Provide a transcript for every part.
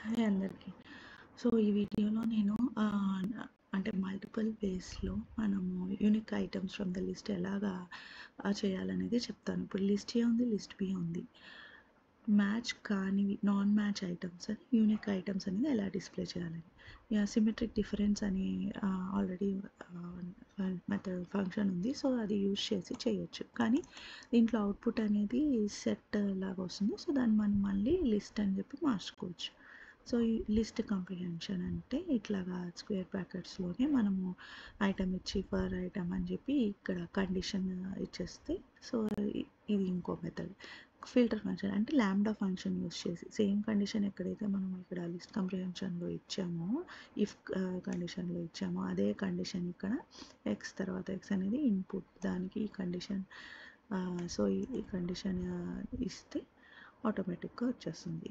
Hi అందరికీ. So, ఈ వీడియోలో నేను అంటే మల్టిపుల్ వేస్‌లో మనము unique items from the list ఎలాగా చేయాలనేది చెప్తాను. ఇప్పుడు లిస్ట్ ఏ ఉంది, లిస్ట్ బి ఉంది. మ్యాచ్ కానివి నాన్ మ్యాచ్ ఐటెమ్స్ అని యూనిక్ ఐటెమ్స్ అనేది ఎలా డిస్‌ప్లే చేయాలని. సిమెట్రిక్ డిఫరెన్స్ అని ఆల్రెడీ మెథడ్ ఫంక్షన్ ఉంది. సో, అది యూజ్ చేసి చేయొచ్చు. కానీ దీంట్లో అవుట్‌పుట్ అనేది సెట్ లాగా వస్తుంది. సో, దాన్ని మనం మళ్ళీ లిస్ట్ అని చెప్పి మార్చుకోవచ్చు. సో, ఈ లిస్ట్ కంప్రిహెన్షన్ అంటే ఇట్లాగా స్క్వేర్ బ్రాకెట్స్‌లోనే మనము ఐటెమ్ ఇచ్చి ఫర్ ఐటెమ్ అని చెప్పి ఇక్కడ కండిషన్ ఇచ్చేస్తే సో, ఇది ఇంకో మెథడ్. ఫిల్టర్ ఫంక్షన్ అంటే లాంబ్డా ఫంక్షన్ యూజ్ చేసి సేమ్ కండిషన్ ఎక్కడైతే మనం ఇక్కడ లిస్ట్ కంప్రిహెన్షన్‌లో ఇచ్చామో ఇఫ్ కండిషన్‌లో ఇచ్చామో అదే కండిషన్ ఇక్కడ ఎక్స్ తర్వాత ఎక్స్ అనేది ఇన్పుట్ దానికి ఈ కండిషన్ సో, ఈ కండిషన్ ఇస్తే ఆటోమేటిక్గా వచ్చేస్తుంది.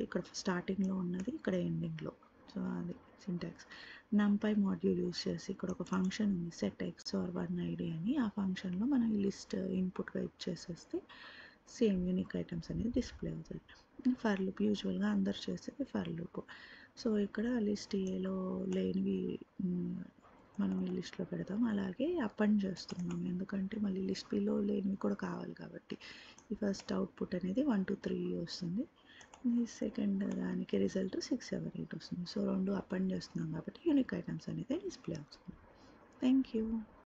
ఇక్కడ స్టార్టింగ్లో ఉన్నది ఇక్కడ ఎండింగ్లో. సో, అది సింటాక్స్. నంపై మాడ్యూల్ యూజ్ చేసి ఇక్కడ ఒక ఫంక్షన్ ఉంది set X R one ID అని. ఆ ఫంక్షన్లో మనం ఈ లిస్ట్ ఇన్పుట్గా ఇచ్చేసేస్తే సేమ్ యూనిక్ ఐటమ్స్ అనేది డిస్ప్లే అవుతుంది. ఫర్ లూప్ యూజువల్గా అందరు చేసేది ఫర్ లూప్. సో, ఇక్కడ లిస్ట్ ఏలో లేనివి మనం ఈ లిస్ట్లో పెడతాం. అలాగే అపెండ్ చేస్తున్నాం ఎందుకంటే మళ్ళీ లిస్ట్ బిలో లేనివి కూడా కావాలి కాబట్టి. ఈ ఫస్ట్ అవుట్పుట్ అనేది 1, 2, 3 వస్తుంది. ఈ సెకండ్ దానికి రిజల్ట్ 6, 7, 8 వస్తుంది. సో, 2 అపెండ్ చేస్తున్నాం కాబట్టి యూనిక్ ఐటమ్స్ అనేది డిస్ప్లే అవుతుంది. Thank you.